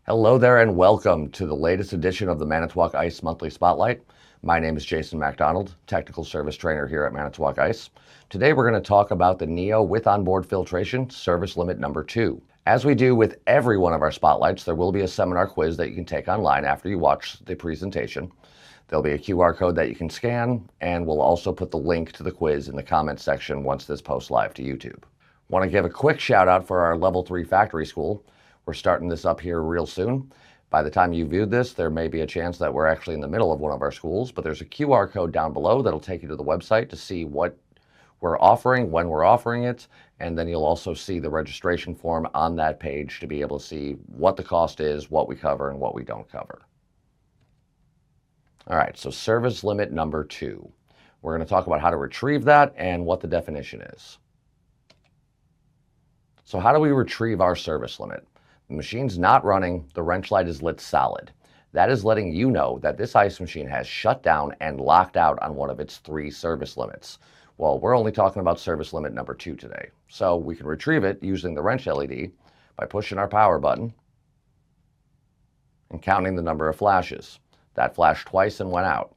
Hello there and welcome to the latest edition of the Manitowoc Ice Monthly Spotlight. My name is Jason MacDonald, Technical Service Trainer here at Manitowoc Ice. Today we're going to talk about the Neo with onboard filtration service limit number 2. As we do with every one of our spotlights, there will be a seminar quiz that you can take online after you watch the presentation. There'll be a QR code that you can scan, and we'll also put the link to the quiz in the comments section once this posts live to YouTube. Want to give a quick shout out for our Level 3 Factory School. We're starting this up here real soon. By the time you viewed this, there may be a chance that we're actually in the middle of one of our schools, but there's a QR code down below that'll take you to the website to see what we're offering, when we're offering it, and then you'll also see the registration form on that page to be able to see what the cost is, what we cover, and what we don't cover. All right, so service limit number 2. We're going to talk about how to retrieve that and what the definition is. So how do we retrieve our service limit? The machine's not running, the wrench light is lit solid. That is letting you know that this ice machine has shut down and locked out on one of its 3 service limits. Well, we're only talking about service limit number 2 today. So we can retrieve it using the wrench LED by pushing our power button and counting the number of flashes. That flashed twice and went out.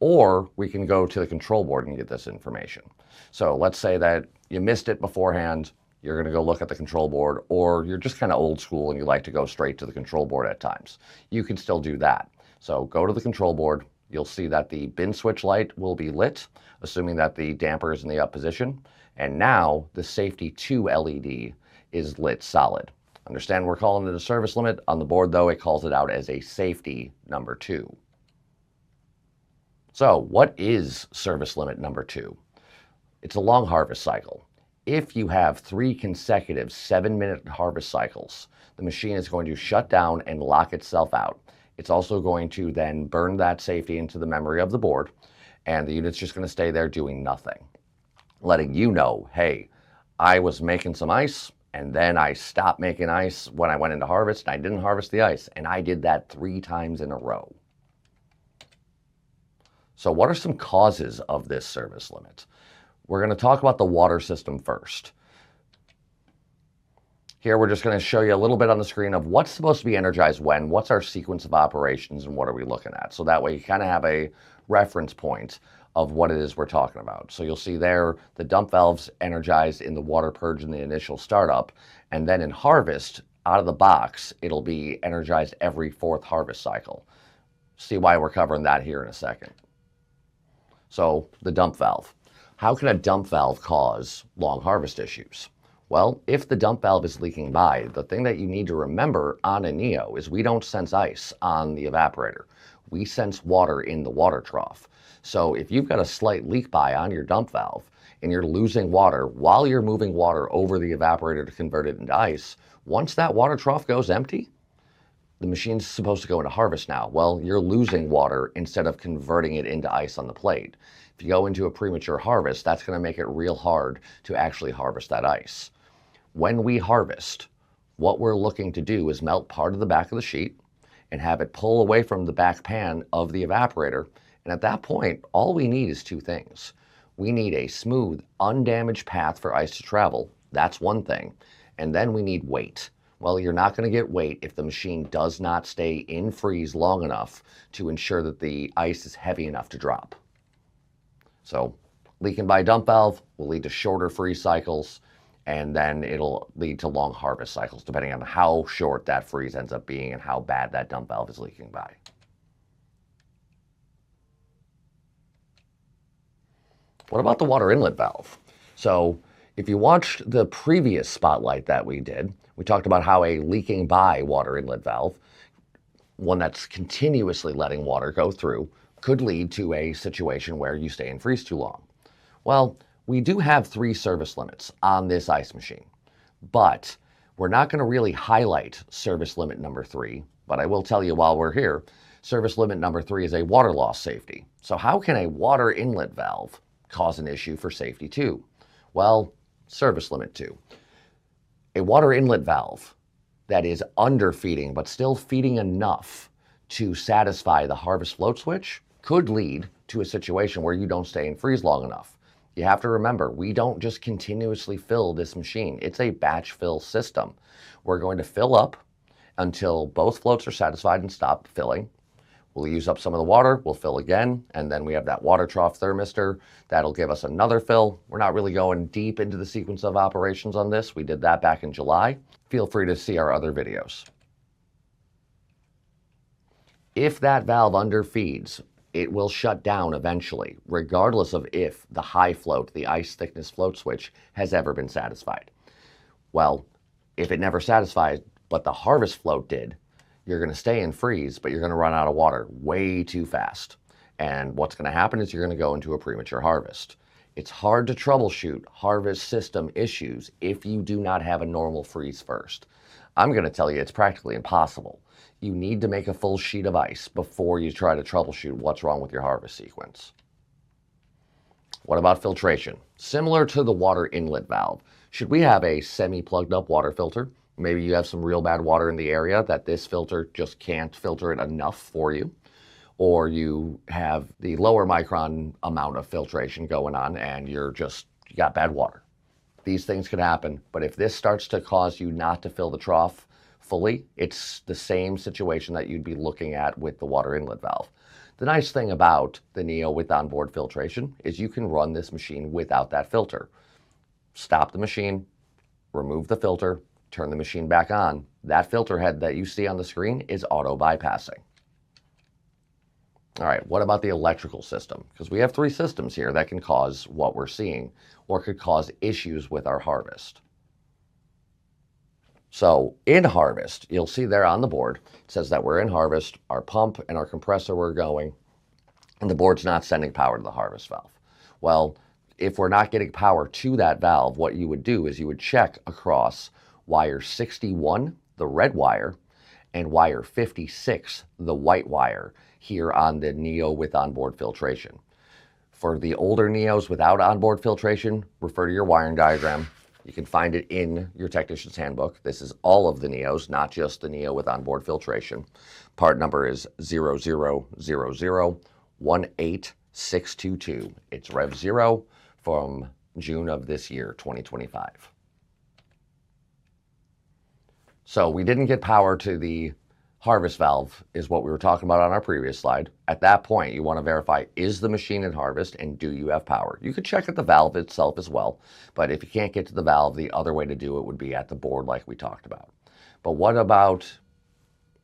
Or we can go to the control board and get this information. So let's say that you missed it beforehand. You're going to go look at the control board, or you're just kind of old school and you like to go straight to the control board at times. You can still do that. So go to the control board. You'll see that the bin switch light will be lit, assuming that the damper is in the up position. And now the safety 2 LED is lit solid. Understand we're calling it a service limit. On the board, though, it calls it out as a safety number 2. So what is service limit number 2? It's a long harvest cycle. If you have 3 consecutive 7-minute harvest cycles, the machine is going to shut down and lock itself out. It's also going to then burn that safety into the memory of the board, and the unit's just going to stay there doing nothing, letting you know, hey, I was making some ice, and then I stopped making ice when I went into harvest, and I didn't harvest the ice, and I did that 3 times in a row. So what are some causes of this service limit? We're going to talk about the water system first. Here we're just going to show you a little bit on the screen of what's supposed to be energized when, what's our sequence of operations, and what are we looking at. So that way you kind of have a reference point of what it is we're talking about. So you'll see there the dump valves energized in the water purge in the initial startup, and then in harvest, out of the box, it'll be energized every 4th harvest cycle. See why we're covering that here in a second. So the dump valve. How can a dump valve cause long harvest issues? Well, if the dump valve is leaking by, the thing that you need to remember on a Neo is we don't sense ice on the evaporator. We sense water in the water trough. So if you've got a slight leak by on your dump valve and you're losing water while you're moving water over the evaporator to convert it into ice, once that water trough goes empty, the machine's supposed to go into harvest now. Well, you're losing water instead of converting it into ice on the plate. If you go into a premature harvest, that's going to make it real hard to actually harvest that ice. When we harvest, what we're looking to do is melt part of the back of the sheet and have it pull away from the back pan of the evaporator. And at that point, all we need is 2 things. We need a smooth, undamaged path for ice to travel. That's one thing. And then we need weight. Well, you're not going to get weight if the machine does not stay in freeze long enough to ensure that the ice is heavy enough to drop. So leaking by dump valve will lead to shorter freeze cycles, and then it'll lead to long harvest cycles, depending on how short that freeze ends up being and how bad that dump valve is leaking by. What about the water inlet valve? So if you watched the previous spotlight that we did, we talked about how a leaking by water inlet valve, one that's continuously letting water go through, could lead to a situation where you stay in freeze too long. Well, we do have 3 service limits on this ice machine, but we're not going to really highlight service limit number 3, but I will tell you while we're here, service limit number 3 is a water loss safety. So how can a water inlet valve cause an issue for safety 2? Well, service limit 2. A water inlet valve that is underfeeding but still feeding enough to satisfy the harvest float switch could lead to a situation where you don't stay in freeze long enough. You have to remember, we don't just continuously fill this machine. It's a batch fill system. We're going to fill up, until both floats are satisfied and stop filling. We'll use up some of the water, we'll fill again, and then we have that water trough thermistor. That'll give us another fill. We're not really going deep into the sequence of operations on this. We did that back in July. Feel free to see our other videos. If that valve underfeeds, it will shut down eventually, regardless of if the high float, the ice thickness float switch, has ever been satisfied. Well, if it never satisfied, but the harvest float did, you're going to stay in freeze, but you're going to run out of water way too fast. And what's going to happen is you're going to go into a premature harvest. It's hard to troubleshoot harvest system issues if you do not have a normal freeze first. I'm going to tell you it's practically impossible. You need to make a full sheet of ice before you try to troubleshoot what's wrong with your harvest sequence. What about filtration? Similar to the water inlet valve, should we have a semi-plugged up water filter? Maybe you have some real bad water in the area that this filter just can't filter it enough for you. Or you have the lower micron amount of filtration going on and you got bad water. These things could happen, but if this starts to cause you not to fill the trough fully, it's the same situation that you'd be looking at with the water inlet valve. The nice thing about the Neo with onboard filtration is you can run this machine without that filter. Stop the machine, remove the filter, turn the machine back on. That filter head that you see on the screen is auto bypassing. All right, what about the electrical system? Because we have three systems here that can cause what we're seeing or could cause issues with our harvest. So in harvest, you'll see there on the board, it says that we're in harvest, our pump and our compressor were going, and the board's not sending power to the harvest valve. Well, if we're not getting power to that valve, what you would do is you would check across wire 61, the red wire, and wire 56, the white wire, here on the Neo with onboard filtration. For the older Neos without onboard filtration, refer to your wiring diagram. You can find it in your technician's handbook. This is all of the Neos, not just the Neo with onboard filtration. Part number is 000018622. It's Rev 0 from June of this year, 2025. So we didn't get power to the harvest valve is what we were talking about on our previous slide. At that point, you want to verify, is the machine in harvest and do you have power? You could check at the valve itself as well, but if you can't get to the valve, the other way to do it would be at the board like we talked about. But what about,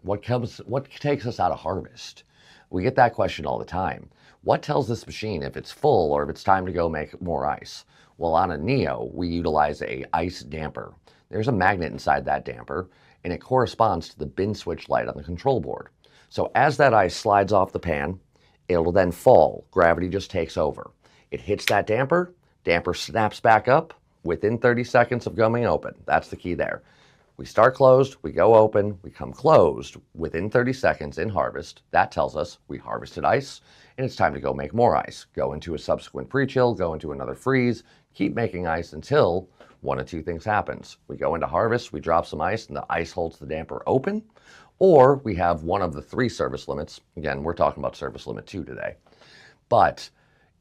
what takes us out of harvest? We get that question all the time. What tells this machine if it's full or if it's time to go make more ice? Well, on a Neo, we utilize a ice damper. There's a magnet inside that damper, and it corresponds to the bin switch light on the control board. So as that ice slides off the pan, it'll then fall. Gravity just takes over. It hits that damper, damper snaps back up within 30 seconds of going open. That's the key there. We start closed, we go open, we come closed within 30 seconds in harvest. That tells us we harvested ice, and it's time to go make more ice. Go into a subsequent pre-chill, go into another freeze, keep making ice until one of two things happens. We go into harvest, we drop some ice, and the ice holds the damper open, or we have one of the three service limits. Again, we're talking about service limit 2 today. But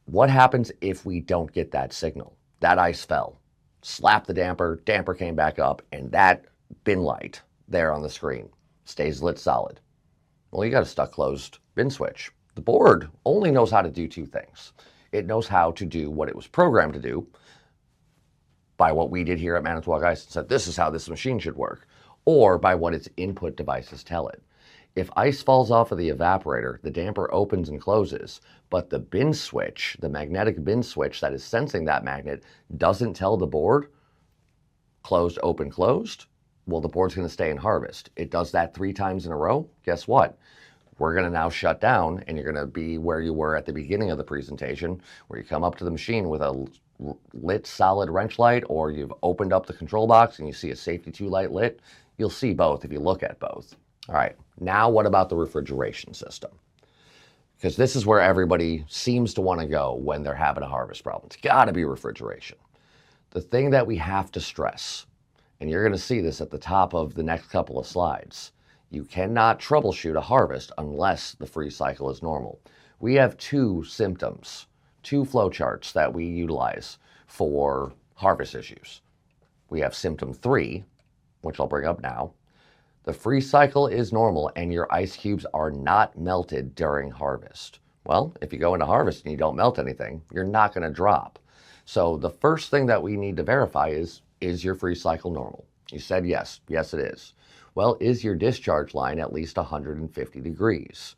what happens if we don't get that signal? That ice fell, slapped the damper, damper came back up, and that bin light there on the screen stays lit solid. Well, you got a stuck closed bin switch. The board only knows how to do two things. It knows how to do what it was programmed to do, by what we did here at Manitowoc Ice and said, this is how this machine should work, or by what its input devices tell it. If ice falls off of the evaporator, the damper opens and closes, but the bin switch, the magnetic bin switch that is sensing that magnet, doesn't tell the board, closed, open, closed, well, the board's going to stay in harvest. It does that 3 times in a row. Guess what? We're going to now shut down, and you're going to be where you were at the beginning of the presentation, where you come up to the machine with a lit solid wrench light, or you've opened up the control box and you see a safety 2 light lit. You'll see both if you look at both. All right, now what about the refrigeration system? Because this is where everybody seems to want to go when they're having a harvest problem. It's got to be refrigeration. The thing that we have to stress, and you're going to see this at the top of the next couple of slides, you cannot troubleshoot a harvest unless the freeze cycle is normal. We have 2 symptoms, 2 flowcharts that we utilize for harvest issues. We have symptom 3, which I'll bring up now. The freeze cycle is normal and your ice cubes are not melted during harvest. Well, if you go into harvest and you don't melt anything, you're not going to drop. So the first thing that we need to verify is your freeze cycle normal? You said yes. Yes, it is. Well, is your discharge line at least 150 degrees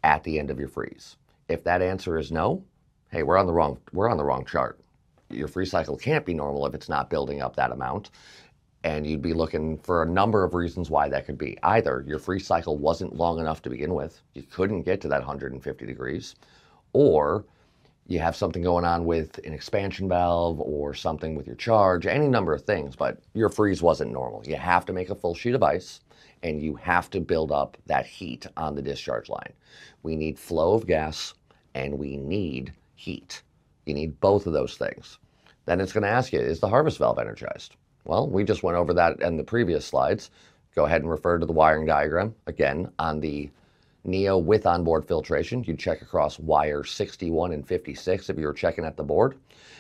at the end of your freeze? If that answer is no, hey, we're on the wrong chart. Your freeze cycle can't be normal if it's not building up that amount. And you'd be looking for a number of reasons why that could be. Either your freeze cycle wasn't long enough to begin with, you couldn't get to that 150 degrees, or you have something going on with an expansion valve or something with your charge, any number of things, but your freeze wasn't normal. You have to make a full sheet of ice and you have to build up that heat on the discharge line. We need flow of gas and we need heat. You need both of those things. Then it's going to ask you, is the harvest valve energized? Well, we just went over that in the previous slides. Go ahead and refer to the wiring diagram. Again, on the Neo with onboard filtration, you'd check across wire 61 and 56 if you were checking at the board,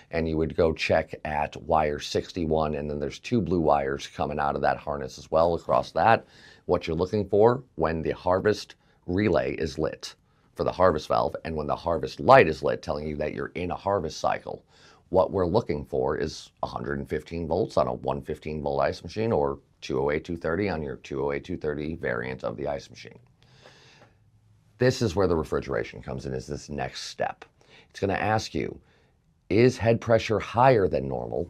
and you would go check at wire 61, and then there's two blue wires coming out of that harness as well across that. What you're looking for when the harvest relay is lit for the harvest valve, and when the harvest light is lit, telling you that you're in a harvest cycle. What we're looking for is 115 volts on a 115 volt ice machine, or 208 230 on your 208 230 variant of the ice machine. This is where the refrigeration comes in, is this next step. It's going to ask you, is head pressure higher than normal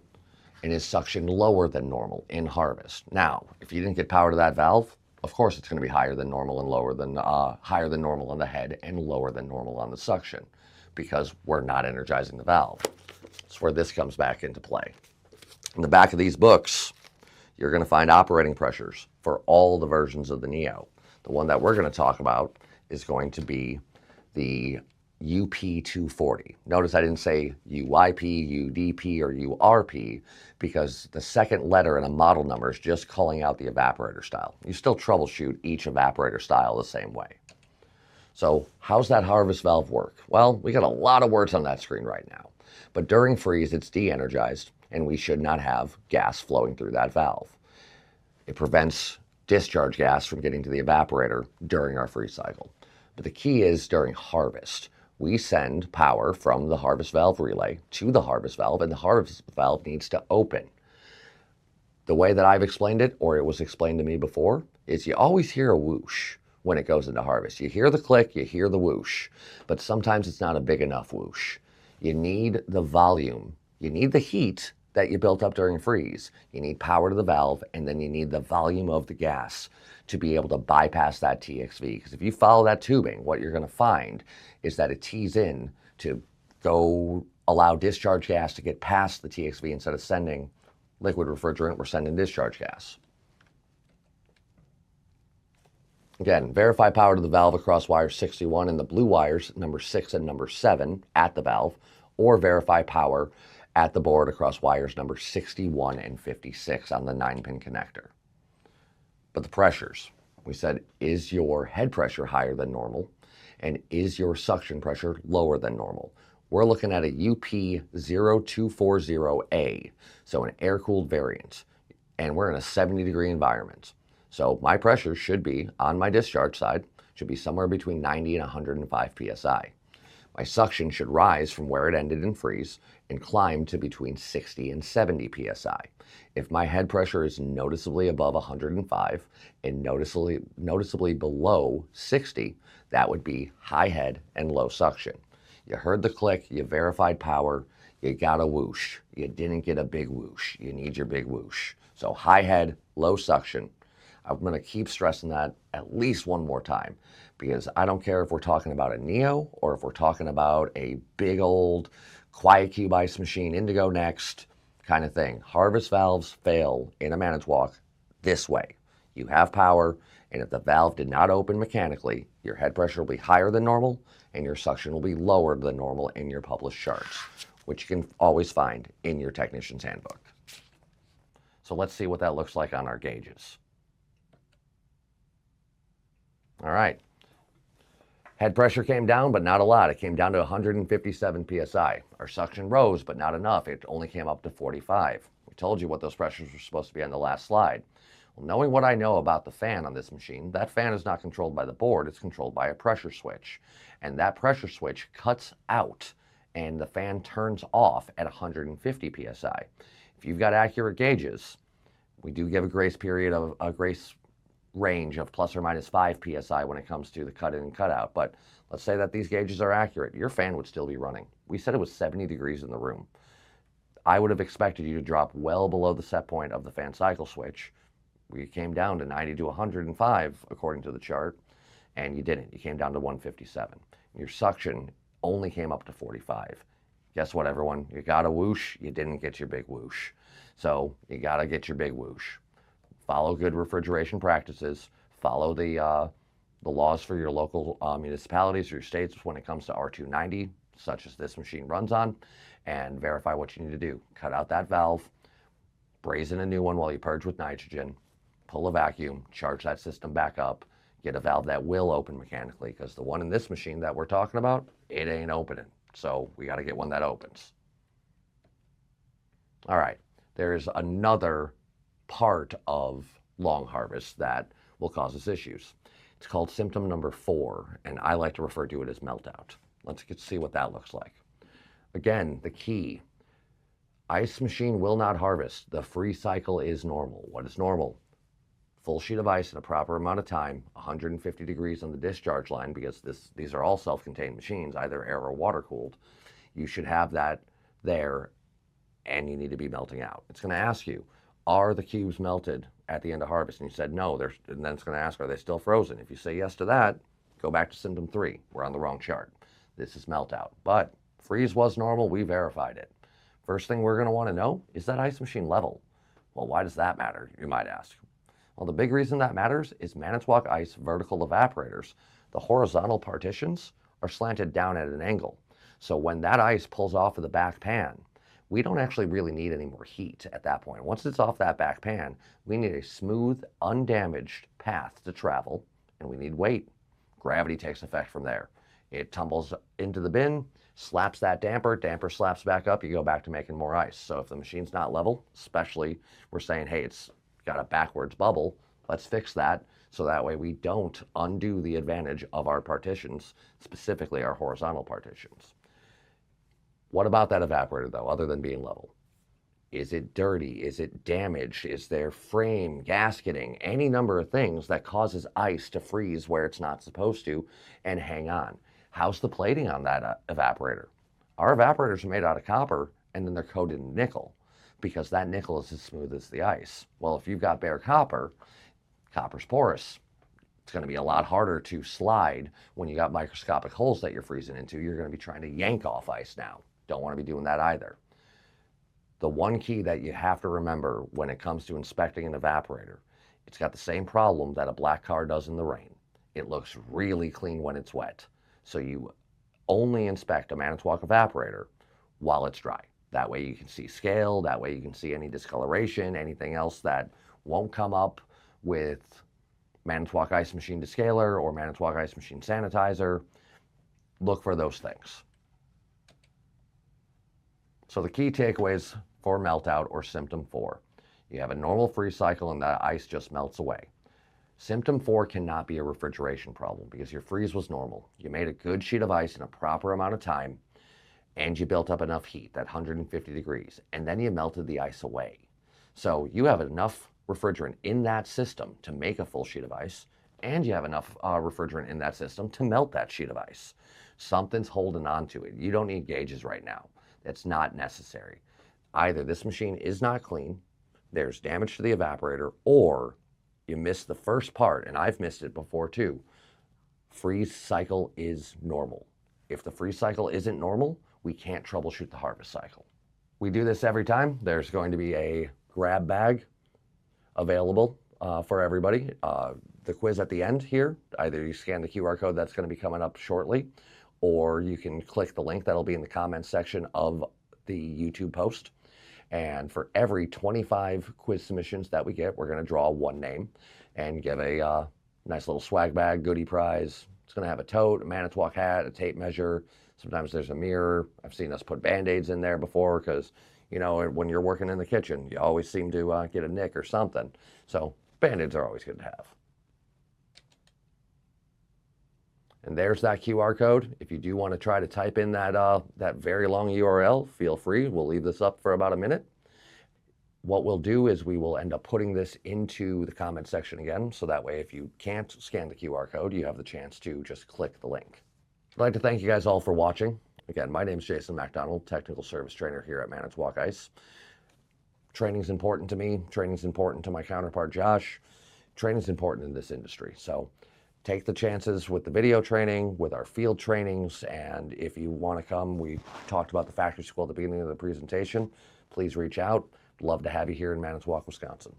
and is suction lower than normal in harvest? Now, if you didn't get power to that valve, of course it's going to be higher than normal and lower than higher than normal on the head and lower than normal on the suction, because we're not energizing the valve. That's where this comes back into play. In the back of these books, you're going to find operating pressures for all the versions of the Neo. The one that we're going to talk about is going to be the UP240. Notice I didn't say UIP, UDP, or URP, because the second letter in a model number is just calling out the evaporator style. You still troubleshoot each evaporator style the same way. So how's that harvest valve work? Well, we got a lot of words on that screen right now. But during freeze, it's de-energized, and we should not have gas flowing through that valve. It prevents discharge gas from getting to the evaporator during our freeze cycle. But the key is during harvest, we send power from the harvest valve relay to the harvest valve, and the harvest valve needs to open. The way that I've explained it, or it was explained to me before, is you always hear a whoosh when it goes into harvest. You hear the click, you hear the whoosh, but sometimes it's not a big enough whoosh. You need the volume, you need the heat that you built up during freeze. You need power to the valve, and then you need the volume of the gas to be able to bypass that TXV. Because if you follow that tubing, what you're going to find is that it tees in to go allow discharge gas to get past the TXV. Instead of sending liquid refrigerant, we're sending discharge gas. Again, verify power to the valve across wire 61 and the blue wires, number 6 and number 7 at the valve, or verify power at the board across wires number 61 and 56 on the 9-pin connector. But the pressures, we said, is your head pressure higher than normal? And is your suction pressure lower than normal? We're looking at a UP0240A, so an air-cooled variant, and we're in a 70-degree environment. So my pressure should be, on my discharge side, should be somewhere between 90 and 105 psi. My suction should rise from where it ended in freeze and climb to between 60 and 70 psi. If my head pressure is noticeably above 105 and noticeably below 60, that would be high head and low suction. You heard the click, you verified power, you got a whoosh. You didn't get a big whoosh. You need your big whoosh. So high head, low suction. I'm going to keep stressing that at least one more time, because I don't care if we're talking about a Neo or if we're talking about a big old quiet cube ice machine, Indigo Next kind of thing. Harvest valves fail in a Manitowoc this way. You have power, and if the valve did not open mechanically, your head pressure will be higher than normal and your suction will be lower than normal in your published charts, which you can always find in your technician's handbook. So let's see what that looks like on our gauges. All right. Head pressure came down, but not a lot. It came down to 157 psi. Our suction rose, but not enough. It only came up to 45. We told you what those pressures were supposed to be on the last slide. Well, knowing what I know about the fan on this machine, that fan is not controlled by the board, it's controlled by a pressure switch. And that pressure switch cuts out and the fan turns off at 150 psi. If you've got accurate gauges, we do give a grace period of a grace range of plus or minus 5 psi when it comes to the cut in and cut out. But let's say that these gauges are accurate, your fan would still be running. We said it was 70 degrees in the room. I would have expected you to drop well below the set point of the fan cycle switch. We came down to 90 to 105 according to the chart, and you didn't. You came down to 157. Your suction only came up to 45. Guess what, everyone? You got a whoosh, you didn't get your big whoosh. So you got to get your big whoosh. Follow good refrigeration practices. Follow the laws for your local municipalities or your states when it comes to R290, such as this machine runs on, and verify what you need to do. Cut out that valve, brazen a new one while you purge with nitrogen, pull a vacuum, charge that system back up, get a valve that will open mechanically, because the one in this machine that we're talking about, it ain't opening. So we got to get one that opens. All right, there's another part of long harvest that will cause us issues. It's called symptom number 4, and I like to refer to it as meltout. Let's see what that looks like. Again, the key, ice machine will not harvest. The freeze cycle is normal. What is normal? Full sheet of ice in a proper amount of time, 150 degrees on the discharge line, because these are all self-contained machines, either air or water cooled. You should have that there, and you need to be melting out. It's going to ask you, are the cubes melted at the end of harvest? And you said no, and then it's going to ask, are they still frozen? If you say yes to that, go back to symptom 3. We're on the wrong chart. This is meltout. But freeze was normal, we verified it. First thing we're going to want to know, is that ice machine level? Well, why does that matter, you might ask? Well, the big reason that matters is Manitowoc Ice vertical evaporators. The horizontal partitions are slanted down at an angle. So when that ice pulls off of the back pan, we don't actually really need any more heat at that point. Once it's off that back pan, we need a smooth, undamaged path to travel, and we need weight. Gravity takes effect from there. It tumbles into the bin, slaps that damper slaps back up, you go back to making more ice. So if the machine's not level, especially we're saying, hey, it's got a backwards bubble, let's fix that so that way we don't undo the advantage of our partitions, specifically our horizontal partitions. What about that evaporator though, other than being level? Is it dirty? Is it damaged? Is there frame, gasketing, any number of things that causes ice to freeze where it's not supposed to and hang on? How's the plating on that evaporator? Our evaporators are made out of copper and then they're coated in nickel because that nickel is as smooth as the ice. Well, if you've got bare copper, copper's porous. It's going to be a lot harder to slide when you got microscopic holes that you're freezing into. You're going to be trying to yank off ice now. Don't want to be doing that either. The one key that you have to remember when it comes to inspecting an evaporator, it's got the same problem that a black car does in the rain. It looks really clean when it's wet. So you only inspect a Manitowoc evaporator while it's dry. That way you can see scale, that way you can see any discoloration, anything else that won't come up with Manitowoc Ice Machine Descaler or Manitowoc Ice Machine Sanitizer. Look for those things. So the key takeaways for meltout or symptom 4. You have a normal freeze cycle and that ice just melts away. Symptom 4 cannot be a refrigeration problem because your freeze was normal. You made a good sheet of ice in a proper amount of time and you built up enough heat, that 150 degrees, and then you melted the ice away. So you have enough refrigerant in that system to make a full sheet of ice, and you have enough refrigerant in that system to melt that sheet of ice. Something's holding on to it. You don't need gauges right now. That's not necessary. Either this machine is not clean, there's damage to the evaporator, or you missed the first part, and I've missed it before too. Freeze cycle is normal. If the freeze cycle isn't normal, we can't troubleshoot the harvest cycle. We do this every time. There's going to be a grab bag available for everybody. The quiz at the end here, either you scan the QR code that's going to be coming up shortly, or you can click the link that'll be in the comments section of the YouTube post. And for every 25 quiz submissions that we get, we're going to draw one name and give a nice little swag bag, goodie prize. It's going to have a tote, a Manitowoc hat, a tape measure. Sometimes there's a mirror. I've seen us put Band-Aids in there before because, you know, when you're working in the kitchen, you always seem to get a nick or something. So Band-Aids are always good to have. And there's that QR code. If you do want to try to type in that very long URL, feel free. We'll leave this up for about a minute. What we'll do is we will end up putting this into the comment section again, so that way if you can't scan the QR code, you have the chance to just click the link. I'd like to thank you guys all for watching. Again, my name is Jason MacDonald, Technical Service Trainer here at Manitowoc Ice. Training's important to me. Training's important to my counterpart, Josh. Training's important in this industry. So take the chances with the video training, with our field trainings, and if you want to come, we talked about the factory school at the beginning of the presentation, please reach out. Love to have you here in Manitowoc, Wisconsin.